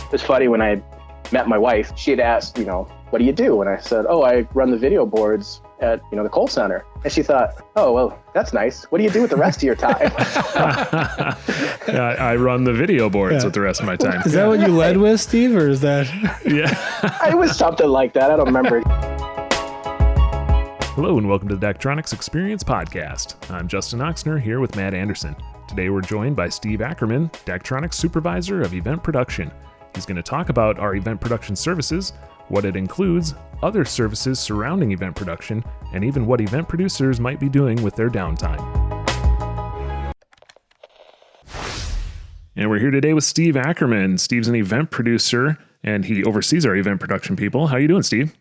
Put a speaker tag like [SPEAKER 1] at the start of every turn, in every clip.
[SPEAKER 1] It was funny when I met my wife, she had asked, what do you do? And I said, I run the video boards at, the Kohl Center. And she thought, oh, well, that's nice. What do you do with the rest of your time?
[SPEAKER 2] I run the video boards with the rest of my time.
[SPEAKER 3] Is that what you led with, Steve, or is that?
[SPEAKER 2] Yeah.
[SPEAKER 1] It was something like that. I don't remember.
[SPEAKER 2] Hello and welcome to the Daktronics Experience Podcast. I'm Justin Oxner here with Matt Anderson. Today we're joined by Steve Ackerman, Daktronics Supervisor of Event Production. He's going to talk about our event production services, what it includes, other services surrounding event production, and even what event producers might be doing with their downtime. And we're here today with Steve Ackerman. Steve's an event producer, and he oversees our event production people. How you doing, Steve?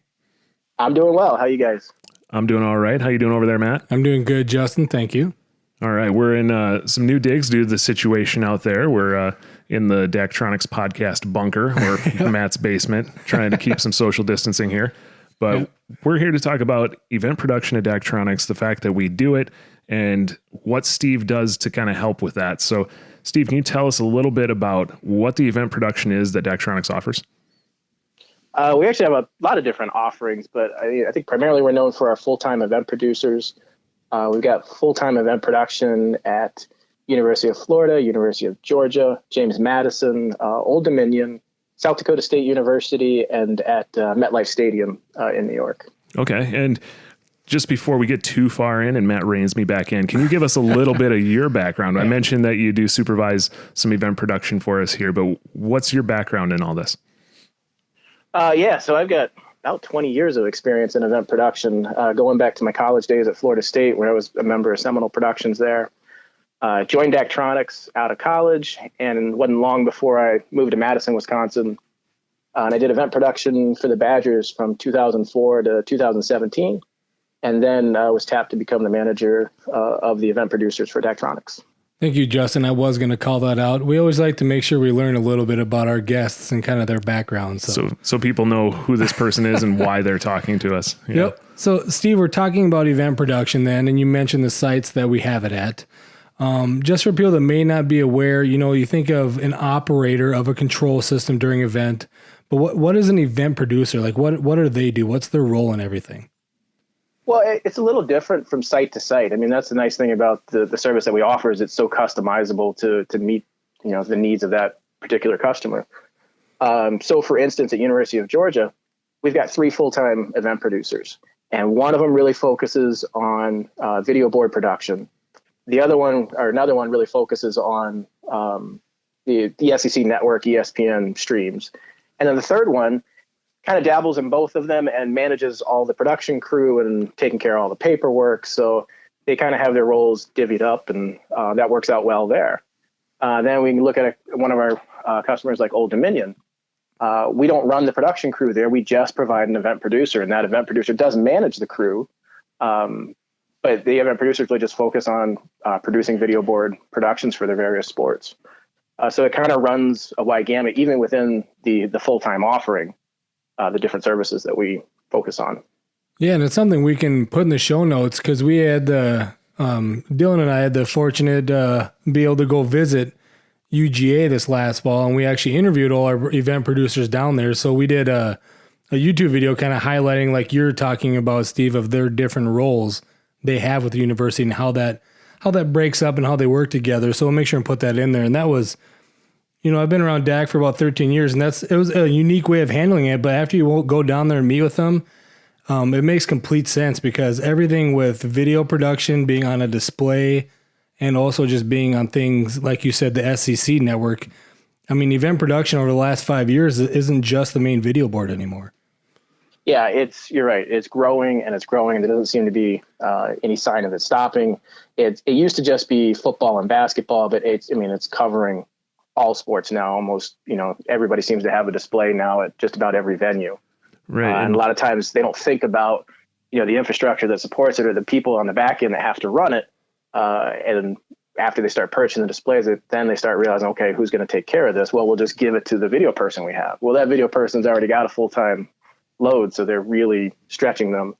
[SPEAKER 1] I'm doing well. How you guys?
[SPEAKER 2] I'm doing all right. How you doing over there, Matt?
[SPEAKER 3] I'm doing good, Justin. Thank you.
[SPEAKER 2] All right. We're in some new digs due to the situation out there. We're in the Daktronics podcast bunker or Matt's basement, trying to keep some social distancing here. But we're here to talk about event production at Daktronics, the fact that we do it, and what Steve does to kind of help with that. So, Steve, can you tell us a little bit about what the event production is that Daktronics offers?
[SPEAKER 1] We actually have a lot of different offerings, but I think primarily we're known for our full-time event producers. We've got full-time event production at University of Florida, University of Georgia, James Madison, Old Dominion, South Dakota State University, and at MetLife Stadium in New York.
[SPEAKER 2] Okay. And just before we get too far in and Matt reins me back in, can you give us a little bit of your background? I mentioned that you do supervise some event production for us here, but what's your background in all this?
[SPEAKER 1] So I've got about 20 years of experience in event production, going back to my college days at Florida State, where I was a member of Seminole Productions there. Joined Daktronics out of college, and it wasn't long before I moved to Madison, Wisconsin. And I did event production for the Badgers from 2004 to 2017, and then was tapped to become the manager of the event producers for Daktronics.
[SPEAKER 3] Thank you, Justin. I was going to call that out. We always like to make sure we learn a little bit about our guests and kind of their background.
[SPEAKER 2] So people know who this person is and why they're talking to us.
[SPEAKER 3] Yep. So, Steve, we're talking about event production then, and you mentioned the sites that we have it at. Just for people that may not be aware, you think of an operator of a control system during an event, but what is an event producer? Like, what do they do? What's their role in everything?
[SPEAKER 1] Well, it's a little different from site to site. I mean, that's the nice thing about the service that we offer is it's so customizable to meet, the needs of that particular customer. So, for instance, at University of Georgia, we've got 3 full-time event producers, and one of them really focuses on video board production. Another one really focuses on the SEC network, ESPN streams. And then the third one kind of dabbles in both of them and manages all the production crew and taking care of all the paperwork. So they kind of have their roles divvied up, and that works out well there. Then we can look at one of our customers like Old Dominion. We don't run the production crew there. We just provide an event producer, and that event producer does manage the crew. But the event producers really just focus on producing video board productions for their various sports. So it kind of runs a wide gamut, even within the full-time offering, the different services that we focus on.
[SPEAKER 3] Yeah, and it's something we can put in the show notes because we had Dylan and I had the fortunate be able to go visit UGA this last fall, and we actually interviewed all our event producers down there. So we did a YouTube video kind of highlighting, like you're talking about, Steve, of their different roles they have with the university and how that breaks up and how they work together. So we'll make sure and put that in there. And that was, I've been around DAC for about 13 years, and it was a unique way of handling it. But after you go down there and meet with them, it makes complete sense because everything with video production being on a display and also just being on things, like you said, the SEC network. I mean, event production over the last 5 years isn't just the main video board anymore.
[SPEAKER 1] Yeah, you're right. It's growing and it's growing. There doesn't seem to be any sign of it stopping. It used to just be football and basketball, but it's covering all sports now. Almost, everybody seems to have a display now at just about every venue.
[SPEAKER 2] Right.
[SPEAKER 1] And a lot of times they don't think about, the infrastructure that supports it or the people on the back end that have to run it. And after they start purchasing the displays, then they start realizing, okay, who's going to take care of this? Well, we'll just give it to the video person we have. Well, that video person's already got a full-time load, so they're really stretching them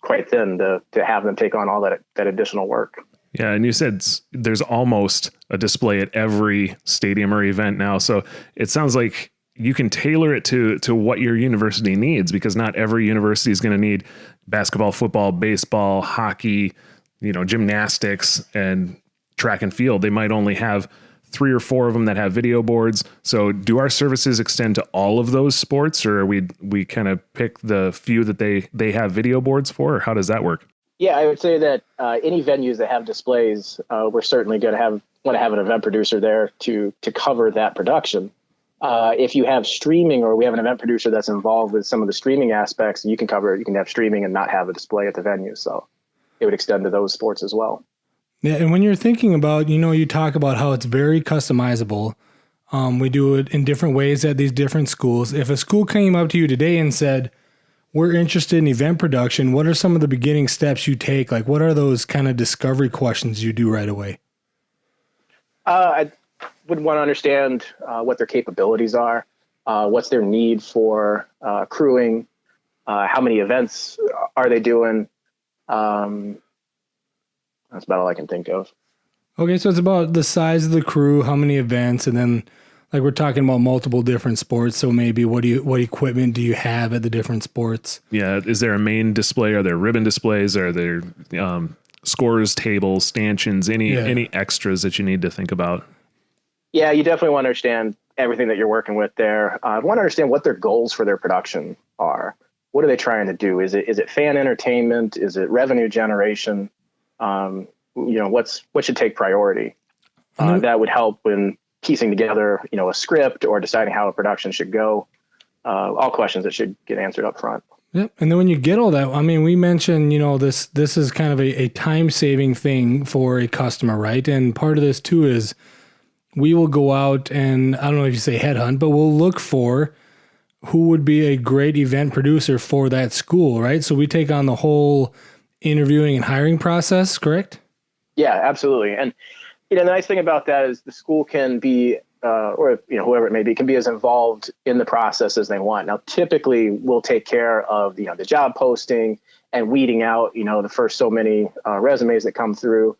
[SPEAKER 1] quite thin to have them take on all that additional work.
[SPEAKER 2] Yeah, and you said there's almost a display at every stadium or event now. So it sounds like you can tailor it to what your university needs, because not every university is going to need basketball, football, baseball, hockey, gymnastics, and track and field. They might only have 3 or 4 of them that have video boards. So do our services extend to all of those sports, or we kind of pick the few that they have video boards for, or how does that work?
[SPEAKER 1] Yeah, I would say that any venues that have displays, we're certainly going to want to have an event producer there to cover that production. If you have streaming, or we have an event producer that's involved with some of the streaming aspects, you can have streaming and not have a display at the venue. So it would extend to those sports as well.
[SPEAKER 3] Yeah, and when you're thinking about, you talk about how it's very customizable. We do it in different ways at these different schools. If a school came up to you today and said, we're interested in event production, what are some of the beginning steps you take? Like, what are those kind of discovery questions you do right away?
[SPEAKER 1] I would want to understand what their capabilities are, what's their need for crewing, how many events are they doing. That's about all I can think of.
[SPEAKER 3] Okay, so it's about the size of the crew, how many events, and then like we're talking about multiple different sports. So maybe what equipment do you have at the different sports? Yeah,
[SPEAKER 2] is there a main display? Are there ribbon displays? Are there scorers tables, stanchions? Any extras that you need to think about?
[SPEAKER 1] Yeah, you definitely want to understand everything that you're working with there. I want to understand what their goals for their production are. What are they trying to do? Is it fan entertainment? Is it revenue generation? What should take priority? That would help when piecing together, a script or deciding how a production should go. All questions that should get answered up front.
[SPEAKER 3] Yep. And then when you get all that, I mean, we mentioned, this is kind of a time-saving thing for a customer, right? And part of this too is we will go out and, I don't know if you say headhunt, but we'll look for who would be a great event producer for that school, right? So we take on the whole interviewing and hiring process, correct?
[SPEAKER 1] Yeah, absolutely. And, the nice thing about that is the school can be, or whoever it may be, can be as involved in the process as they want. Now, typically, we'll take care of the job posting and weeding out the first so many resumes that come through.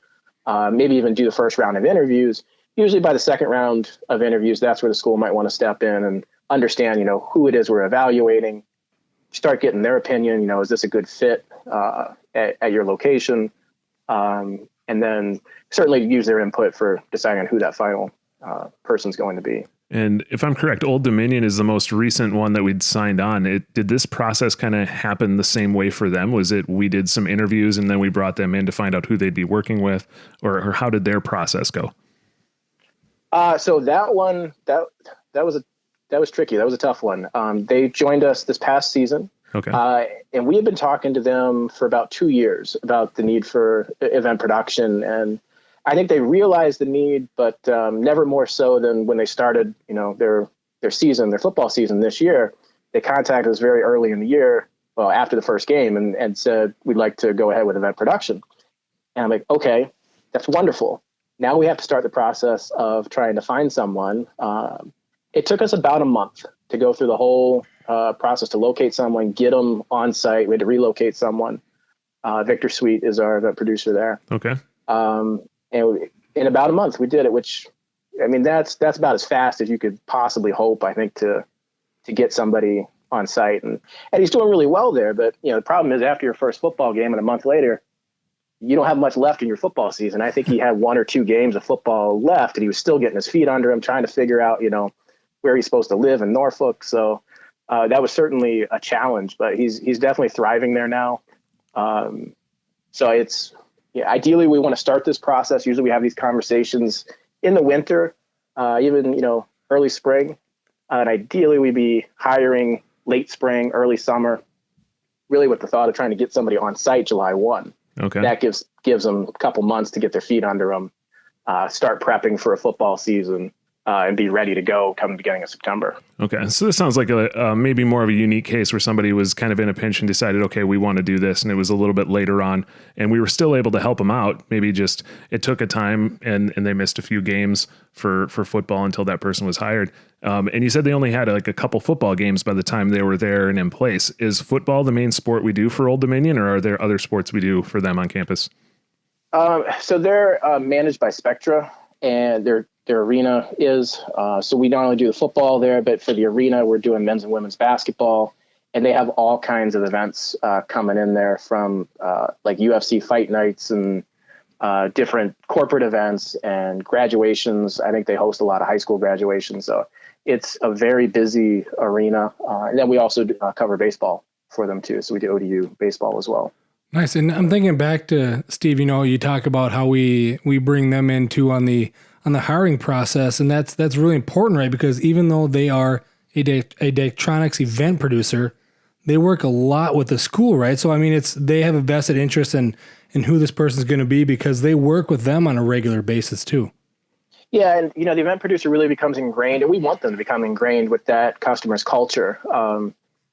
[SPEAKER 1] Maybe even do the first round of interviews. Usually, by the second round of interviews, that's where the school might want to step in and understand who it is we're evaluating. Start getting their opinion. Is this a good fit at your location? And then certainly use their input for deciding on who that final person's going to be.
[SPEAKER 2] And if I'm correct, Old Dominion is the most recent one that we'd signed on. Did this process kind of happen the same way for them? Was it we did some interviews and then we brought them in to find out who they'd be working with, or how did their process go?
[SPEAKER 1] So that one, that was tricky. That was a tough one. They joined us this past season.
[SPEAKER 2] Okay.
[SPEAKER 1] And we had been talking to them for about 2 years about the need for event production. And I think they realized the need, but never more so than when they started, their season, their football season this year. They contacted us very early in the year, well, after the first game, and said, we'd like to go ahead with event production. And I'm like, okay, that's wonderful. Now we have to start the process of trying to find someone. It took us about a month to go through the whole process to locate someone, get them on site. We had to relocate someone. Victor Sweet is our event producer there.
[SPEAKER 2] Okay.
[SPEAKER 1] And in about a month we did it, which, I mean, that's about as fast as you could possibly hope, I think, to get somebody on site. And he's doing really well there. But, the problem is after your first football game and a month later, you don't have much left in your football season. I think he had 1 or 2 games of football left, and he was still getting his feet under him, trying to figure out, where he's supposed to live in Norfolk. So that was certainly a challenge, but he's definitely thriving there now. So it's, ideally we want to start this process. Usually we have these conversations in the winter, even, early spring. And ideally we'd be hiring late spring, early summer, really with the thought of trying to get somebody on site July 1.
[SPEAKER 2] Okay.
[SPEAKER 1] That gives them a couple months to get their feet under them, start prepping for a football season, and be ready to go come the beginning of September. Okay.
[SPEAKER 2] So this sounds like maybe more of a unique case where somebody was kind of in a pinch and decided, okay, we want to do this. And it was a little bit later on and we were still able to help them out. Maybe just it took a time and they missed a few games for football until that person was hired. And you said they only had like a couple football games by the time they were there and in place. Is football the main sport we do for Old Dominion, or are there other sports we do for them on campus?
[SPEAKER 1] So they're managed by Spectra. and their arena is. So we not only do the football there, but for the arena, we're doing men's and women's basketball. And they have all kinds of events coming in there, from like UFC fight nights and different corporate events and graduations. I think they host a lot of high school graduations. So it's a very busy arena. And then we also cover baseball for them too. So we do ODU baseball as well.
[SPEAKER 3] Nice. And I'm thinking back to Steve, you talk about how we bring them in too on the hiring process. And that's really important, right? Because even though they are a Daktronics event producer, they work a lot with the school, right? So, I mean, they have a vested interest in who this person's going to be, because they work with them on a regular basis too.
[SPEAKER 1] Yeah. And, the event producer really becomes ingrained, and we want them to become ingrained with that customer's culture.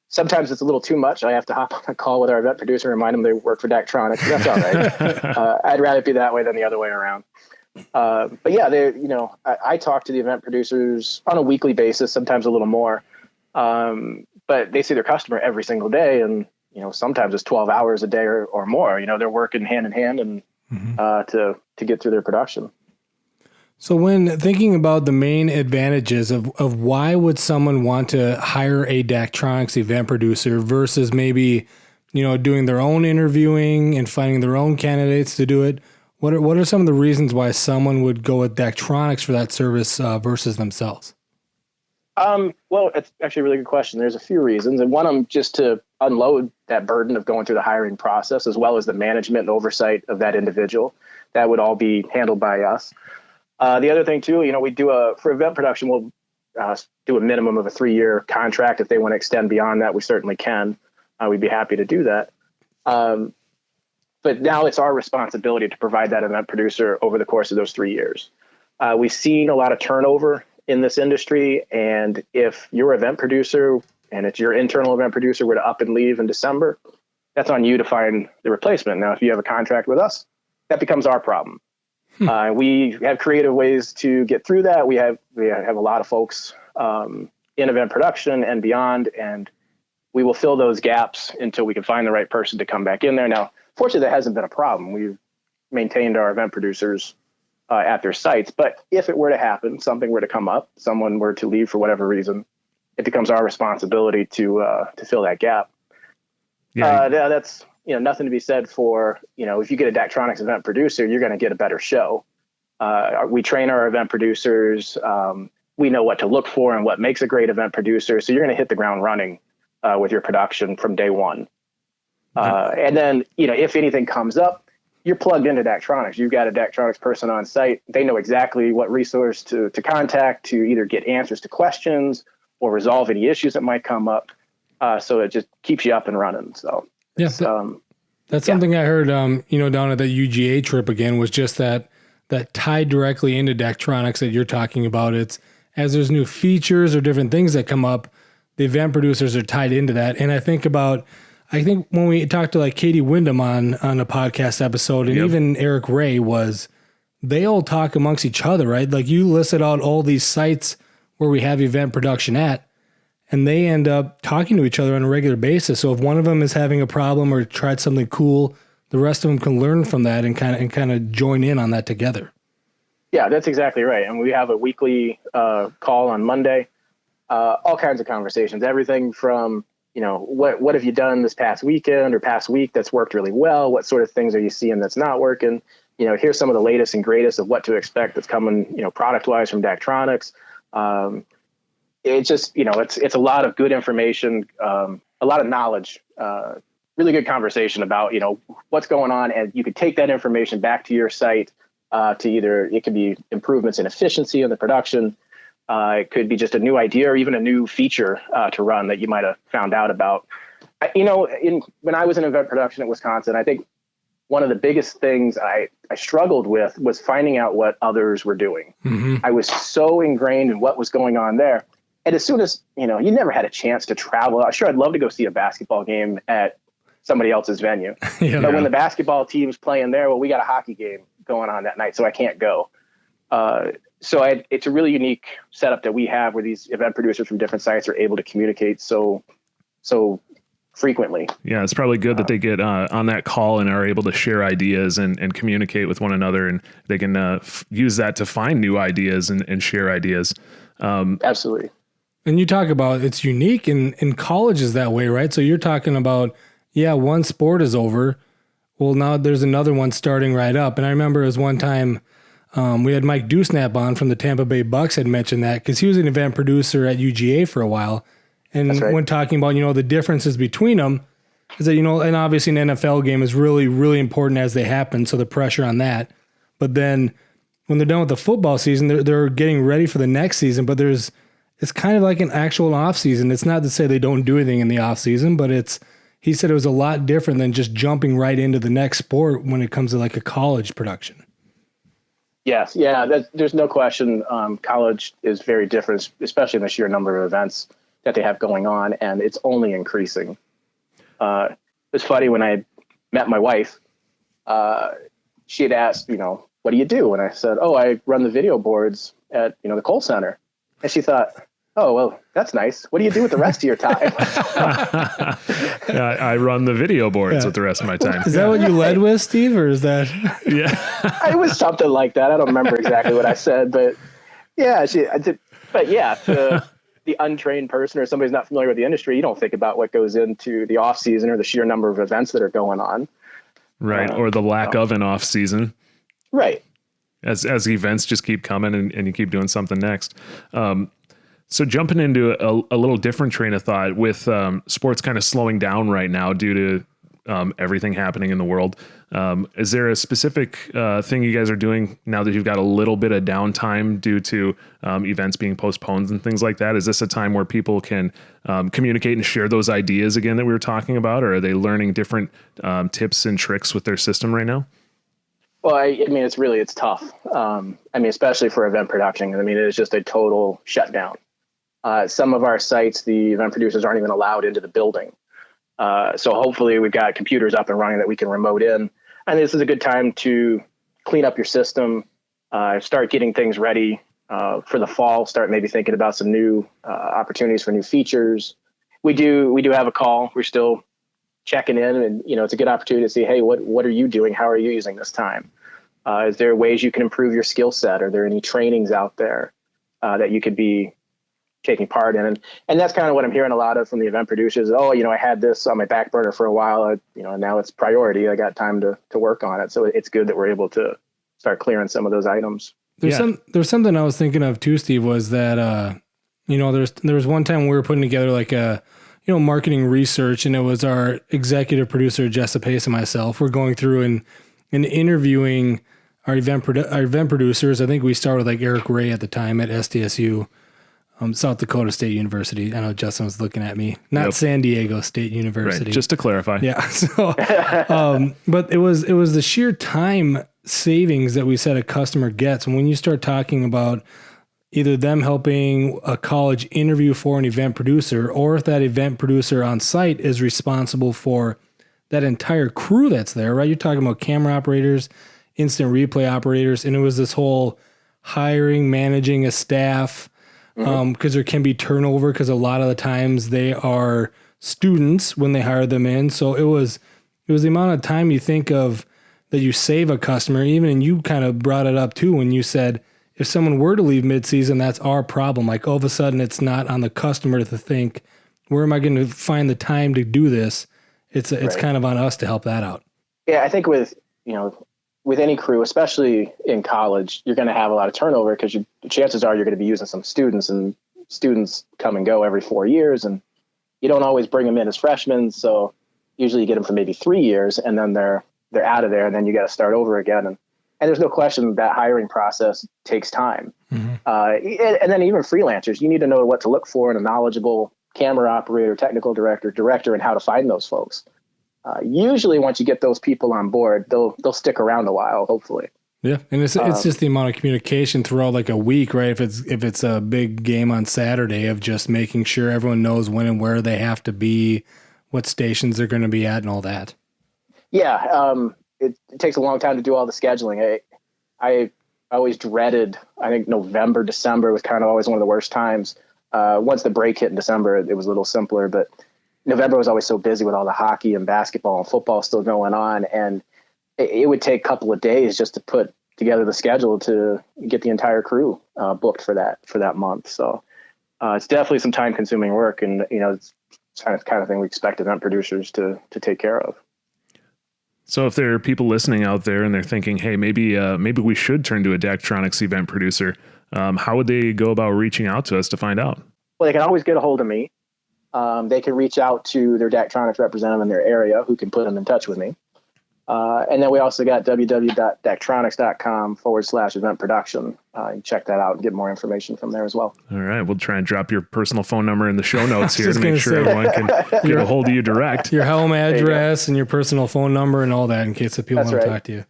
[SPEAKER 1] Sometimes it's a little too much. I have to hop on a call with our event producer and remind them they work for Daktronics. That's all right. I'd rather it be that way than the other way around. But yeah, I talk to the event producers on a weekly basis, sometimes a little more. But they see their customer every single day, and sometimes it's 12 hours a day or more. They're working hand in hand and to get through their production.
[SPEAKER 3] So when thinking about the main advantages of why would someone want to hire a Daktronics event producer versus maybe doing their own interviewing and finding their own candidates to do it, what are some of the reasons why someone would go with Daktronics for that service versus themselves?
[SPEAKER 1] Well, it's actually a really good question. There's a few reasons, and one of them just to unload that burden of going through the hiring process, as well as the management and oversight of that individual. That would all be handled by us. The other thing too, we do for event production, we'll do a minimum of a 3-year contract. If they want to extend beyond that, we certainly can. We'd be happy to do that. But now it's our responsibility to provide that event producer over the course of those 3 years. We've seen a lot of turnover in this industry, and if your event producer and it's your internal event producer were to up and leave in December, that's on you to find the replacement. Now, if you have a contract with us, that becomes our problem. We have creative ways to get through that. We have a lot of folks in event production and beyond, and we will fill those gaps until we can find the right person to come back in there. Now, fortunately, that hasn't been a problem. We've maintained our event producers at their sites, but if it were to happen, something were to come up, someone were to leave for whatever reason, it becomes our responsibility to fill that gap. Yeah. That's nothing to be said for, if you get a Daktronics event producer, you're going to get a better show. We train our event producers. We know what to look for and what makes a great event producer. So you're going to hit the ground running with your production from day one. And then, if anything comes up, you're plugged into Daktronics. You've got a Daktronics person on site. They know exactly what resource to contact to either get answers to questions or resolve any issues that might come up. So it just keeps you up and running. So
[SPEAKER 3] yeah, that's something I heard, down at the UGA trip again, was just that tied directly into Daktronics that you're talking about. It's as there's new features or different things that come up, the event producers are tied into that. And I think when we talked to like Katie Wyndham on a podcast episode, and even Eric Ray, they all talk amongst each other, right? Like you listed out all these sites where we have event production at, and they end up talking to each other on a regular basis. So if one of them is having a problem or tried something cool, the rest of them can learn from that and kind of join in on that together.
[SPEAKER 1] Yeah, that's exactly right. And we have a weekly call on Monday, all kinds of conversations, everything from, what have you done this past weekend or past week that's worked really well? What sort of things are you seeing that's not working? Here's some of the latest and greatest of what to expect that's coming, product wise from Daktronics. It's just, it's a lot of good information, a lot of knowledge, really good conversation about, what's going on. And you could take that information back to your site to either, it could be improvements in efficiency in the production. It could be just a new idea or even a new feature to run that you might have found out about. When I was in event production at Wisconsin, I think one of the biggest things I struggled with was finding out what others were doing. Mm-hmm. I was so ingrained in what was going on there. And as soon as, you never had a chance to travel. Sure, I'd love to go see a basketball game at somebody else's venue. But when the basketball team's playing there, well, we got a hockey game going on that night, so I can't go. So it's a really unique setup that we have where these event producers from different sites are able to communicate so frequently.
[SPEAKER 2] Yeah, it's probably good that they get on that call and are able to share ideas and communicate with one another, and they can use that to find new ideas and share ideas.
[SPEAKER 1] Absolutely.
[SPEAKER 3] And you talk about it's unique in college is that way, right? So you're talking about, one sport is over. Well, now there's another one starting right up. And I remember it was one time we had Mike Dewsnap on from the Tampa Bay Bucks had mentioned that because he was an event producer at UGA for a while. And when talking about, the differences between them is that, and obviously an NFL game is really, really important as they happen. So the pressure on that. But then when they're done with the football season, they're getting ready for the next season, but it's kind of like an actual off season. It's not to say they don't do anything in the off season, but he said it was a lot different than just jumping right into the next sport when it comes to like a college production.
[SPEAKER 1] Yes. Yeah. There's no question. College is very different, especially in the sheer number of events that they have going on, and it's only increasing. It's funny when I met my wife, she had asked, what do you do? And I said, I run the video boards at, the Kohl Center. And she thought, oh, well, that's nice. What do you do with the rest of your time?
[SPEAKER 2] I run the video boards with the rest of my time.
[SPEAKER 3] Is that what you led with, Steve, or is that?
[SPEAKER 1] Yeah. It was something like that. I don't remember exactly what I said, but yeah, I did. But yeah, to the untrained person or somebody who's not familiar with the industry, you don't think about what goes into the off season or the sheer number of events that are going on.
[SPEAKER 2] Right. Or the lack of an off season.
[SPEAKER 1] Right.
[SPEAKER 2] As events just keep coming and you keep doing something next. So jumping into a little different train of thought with sports kind of slowing down right now due to everything happening in the world. Is there a specific thing you guys are doing now that you've got a little bit of downtime due to events being postponed and things like that? Is this a time where people can communicate and share those ideas again that we were talking about, or are they learning different tips and tricks with their system right now?
[SPEAKER 1] Well, I mean, it's tough. Especially for event production. I mean, it is just a total shutdown. Some of our sites, the event producers aren't even allowed into the building. So hopefully we've got computers up and running that we can remote in. And this is a good time to clean up your system, start getting things ready for the fall, start maybe thinking about some new opportunities for new features. We do have a call. We're still checking in, and it's a good opportunity to see, hey, what are you doing? How are you using this time? Is there ways you can improve your skill set? Are there any trainings out there that you could be taking part in? And that's kind of what I'm hearing a lot of from the event producers. I had this on my back burner for a while, and now it's priority. I got time to work on it. So it's good that we're able to start clearing some of those items.
[SPEAKER 3] There's something I was thinking of too, Steve, was that, there was one time we were putting together like a, marketing research, and it was our executive producer, Jessa Pace, and myself. We're going through and interviewing our event producers. I think we started with like Eric Ray at the time at SDSU. South Dakota State University. I know Justin was looking at me. Not San Diego State University.
[SPEAKER 2] Right, just to clarify.
[SPEAKER 3] Yeah. So, but it was the sheer time savings that we said a customer gets. And when you start talking about either them helping a college interview for an event producer, or if that event producer on site is responsible for that entire crew that's there, right? You're talking about camera operators, instant replay operators, and it was this whole hiring, managing a staff, because there can be turnover because a lot of the times they are students when they hire them in. So it was the amount of time you think of that you save a customer, even, and you kind of brought it up too when you said, if someone were to leave midseason, that's our problem. Like all of a sudden it's not on the customer to think, where am I going to find the time to do this? It's kind of on us to help that out.
[SPEAKER 1] Yeah. I think with any crew, especially in college, you're going to have a lot of turnover because the chances are you're going to be using some students, and students come and go every 4 years, and you don't always bring them in as freshmen. So usually you get them for maybe 3 years, and then they're out of there, and then you got to start over again. And there's no question that hiring process takes time. Mm-hmm. And then even freelancers, you need to know what to look for in a knowledgeable camera operator, technical director, and how to find those folks. Usually once you get those people on board, they'll stick around a while, hopefully.
[SPEAKER 3] Yeah. And it's just the amount of communication throughout like a week, right? If it's a big game on Saturday, of just making sure everyone knows when and where they have to be, what stations they're going to be at and all that. Yeah.
[SPEAKER 1] It takes a long time to do all the scheduling. I always dreaded, I think November, December was kind of always one of the worst times. Once the break hit in December, it was a little simpler, but November was always so busy with all the hockey and basketball and football still going on. And it would take a couple of days just to put together the schedule to get the entire crew booked for that month. So it's definitely some time consuming work. And, it's kind of thing we expect event producers to take care of.
[SPEAKER 2] So if there are people listening out there and they're thinking, hey, maybe we should turn to a Daktronics event producer, how would they go about reaching out to us to find out?
[SPEAKER 1] Well, they can always get a hold of me. They can reach out to their Daktronics representative in their area who can put them in touch with me. And then we also got www.daktronics.com/event production. You can check that out and get more information from there as well.
[SPEAKER 2] All right. We'll try and drop your personal phone number in the show notes here to make sure everyone can get a hold of you direct.
[SPEAKER 3] Your home address and your personal phone number and all that in case the people want to talk to you.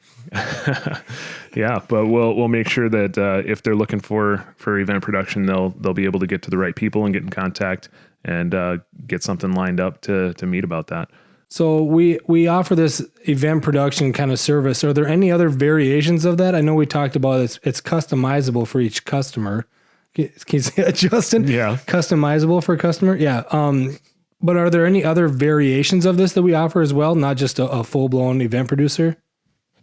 [SPEAKER 2] Yeah, but we'll make sure that if they're looking for event production, they'll be able to get to the right people and get in contact and get something lined up to meet about that.
[SPEAKER 3] So we offer this event production kind of service. Are there any other variations of that? I know we talked about it's customizable for each customer. Can you say that, Justin?
[SPEAKER 2] Yeah.
[SPEAKER 3] Customizable for a customer? Yeah. But are there any other variations of this that we offer as well, not just a full-blown event producer?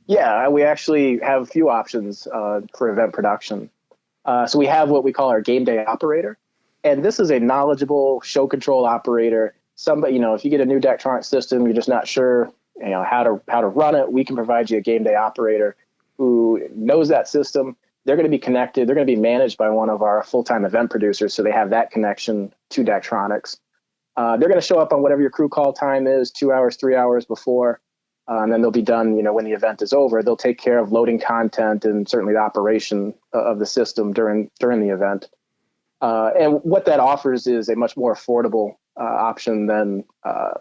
[SPEAKER 1] Yeah, we actually have a few options for event production. So we have what we call our game day operator. And this is a knowledgeable show control operator. Somebody, if you get a new Daktronics system, you're just not sure, how to run it. We can provide you a game day operator who knows that system. They're going to be connected. They're going to be managed by one of our full-time event producers, so they have that connection to Daktronics. They're going to show up on whatever your crew call time is, 2 hours, 3 hours before, and then they'll be done. When the event is over, they'll take care of loading content and certainly the operation of the system during the event. And what that offers is a much more affordable option than,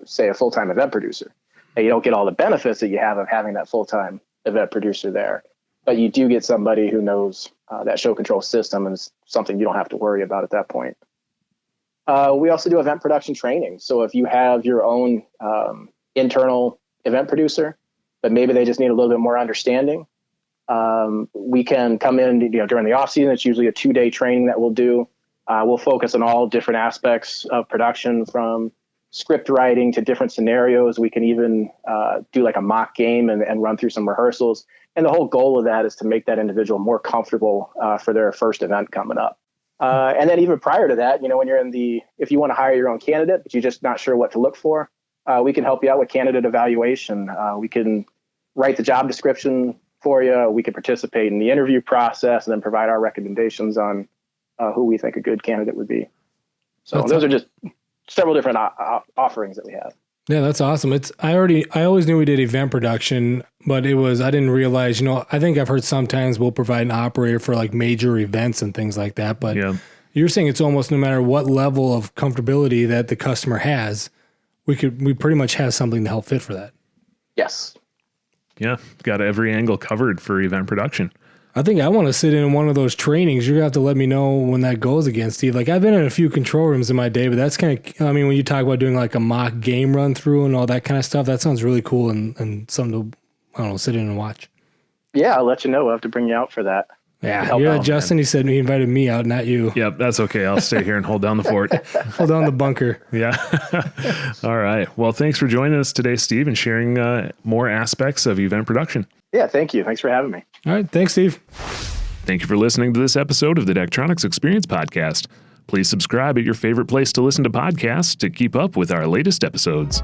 [SPEAKER 1] say, a full-time event producer. And you don't get all the benefits that you have of having that full-time event producer there, but you do get somebody who knows that show control system, and it's something you don't have to worry about at that point. We also do event production training. So if you have your own internal event producer, but maybe they just need a little bit more understanding, we can come in during the off season. It's usually a 2-day training that we'll do. We'll focus on all different aspects of production, from script writing to different scenarios. We can even do like a mock game and run through some rehearsals. And the whole goal of that is to make that individual more comfortable for their first event coming up. And then even prior to that, when you're if you want to hire your own candidate, but you're just not sure what to look for, we can help you out with candidate evaluation. We can write the job description for you. We can participate in the interview process and then provide our recommendations on who we think a good candidate would be. So those are just several different offerings that we have.
[SPEAKER 3] Yeah, that's awesome. I always knew we did event production, but I didn't realize, I think I've heard sometimes we'll provide an operator for like major events and things like that. But yeah, you're saying it's almost no matter what level of comfortability that the customer has, we pretty much have something to help fit for that.
[SPEAKER 1] Yes.
[SPEAKER 2] Yeah. Got every angle covered for event production.
[SPEAKER 3] I think I want to sit in one of those trainings. You're going to have to let me know when that goes again, Steve. Like, I've been in a few control rooms in my day, but that's kind of, when you talk about doing like a mock game run through and all that kind of stuff, that sounds really cool and something to, sit in and watch.
[SPEAKER 1] Yeah, I'll let you know. We'll have to bring you out for that.
[SPEAKER 3] Yeah, Justin, he said he invited me out, not you.
[SPEAKER 2] Yep, that's okay. I'll stay here and hold down the fort.
[SPEAKER 3] Hold down the bunker.
[SPEAKER 2] Yeah. All right. Well, thanks for joining us today, Steve, and sharing more aspects of event production.
[SPEAKER 1] Yeah, thank you. Thanks for having me.
[SPEAKER 3] All right. Thanks, Steve.
[SPEAKER 2] Thank you for listening to this episode of the Daktronics Experience Podcast. Please subscribe at your favorite place to listen to podcasts to keep up with our latest episodes.